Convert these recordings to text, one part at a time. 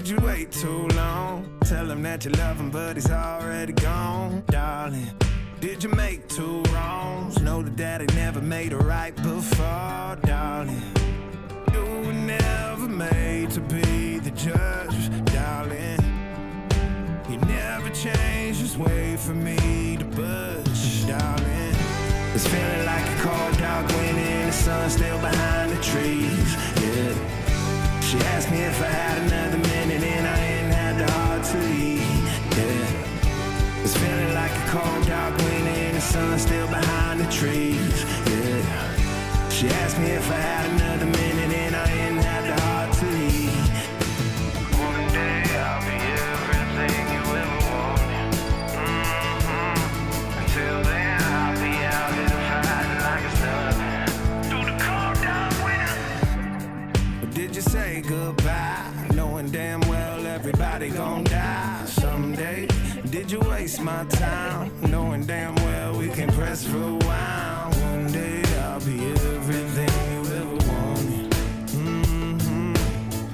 Did you wait too long? Tell him that you love him, but he's already gone, darling. Did you make two wrongs? Know that daddy never made a right before, darling. You were never made to be the judge, darling. He never changed his way for me to budge, darling. It's feeling like a cold dark winter and the sun's still behind the trees, yeah. She asked me if I had another minute and I ain't had the heart to leave, yeah. It's feeling like a cold dark winter and the sun's still behind the trees, yeah. She asked me if I had another minute and I ain't had the heart to leave. One day I'll be everything you ever wanted. Until then I'll be out here fighting like it's nothing. Through the cold dark winter. Did you say goodbye, knowing damn well everybody gon' die someday? Did you waste my time, knowing damn well we can press rewind? One day I'll be everything you ever wanted.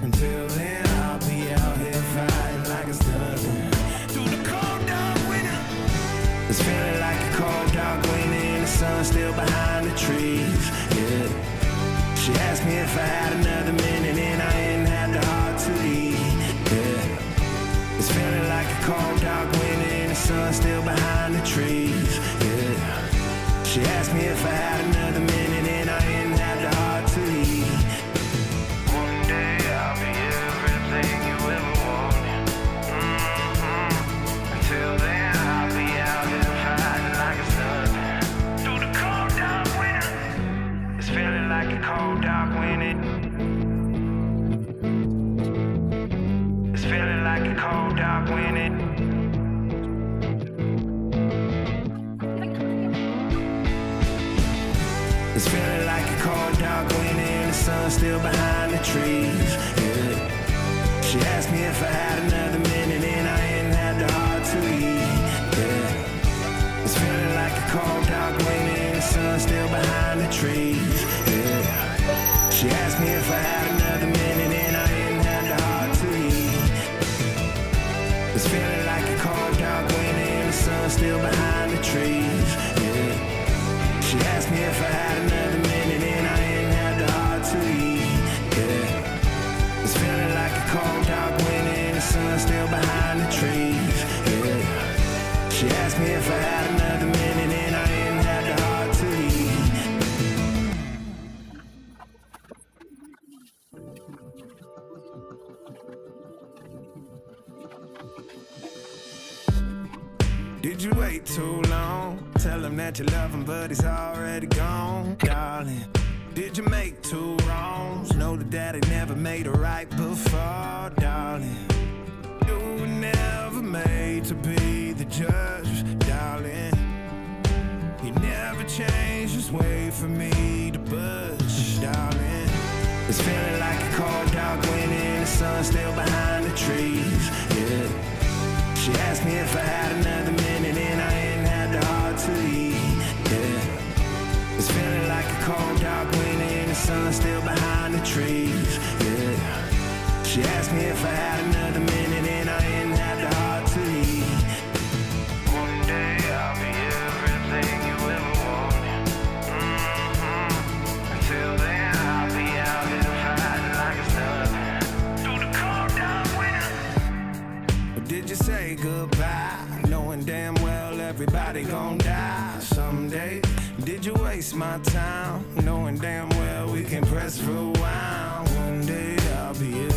Until then I'll be out here fighting like it's nothing. Through the cold dark winter. It's feeling like a cold dark winter and the sun's still behind the trees, yeah. She asked me if I had another minute and I ain't had the heart to leave, yeah. It's feeling like a cold dark winter and the sun's still behind the trees, yeah. She asked me if I had another minute and I ain't had the heart to leave. One day I'll be everything you ever wanted. Until then I'll be out here fighting like it's nothing. Through the cold dark winter. It's feeling like a cold dark winter. It's feeling like a cold dark winter. It's feeling like a cold dark winter and the sun's still behind the trees, yeah. She asked me if I had another minute and I ain't had the heart to leave, yeah. It's feeling like a cold dark winter and the sun's still behind the trees, yeah. She asked me if I had another minute and I ain't had the heart to leave. It's feeling like a cold dark winter and the sun's still behind the trees, yeah. She asked me if I had another minute and I ain't had the heart to leave, yeah. It's feeling like a cold dark winter and the sun's still behind the trees, yeah. She asked me if I had another minute and I ain't had the heart to leave. Did you wait too long? Tell him that you love him, but he's already gone, darling. Did you make two wrongs? Know that daddy never made a right before, darling. You were never made to be the judge, darling. He never changed his way for me to budge, darling. It's feeling like a cold dark winter and the sun's still behind the trees, yeah. She asked me if I had another minute and I ain't had the heart to leave, yeah. It's feeling like a cold dark winter and the sun's still behind the trees, yeah. She asked me if I had another minute and I ain't had the heart to leave. One day I'll be everything you ever wanted. Until then I'll be out here fighting like it's nothing. Through the cold dark winter. Did you say goodbye, knowing damn well everybody gon' die someday? Did you waste my time, knowing damn well we can press rewind? One day I'll be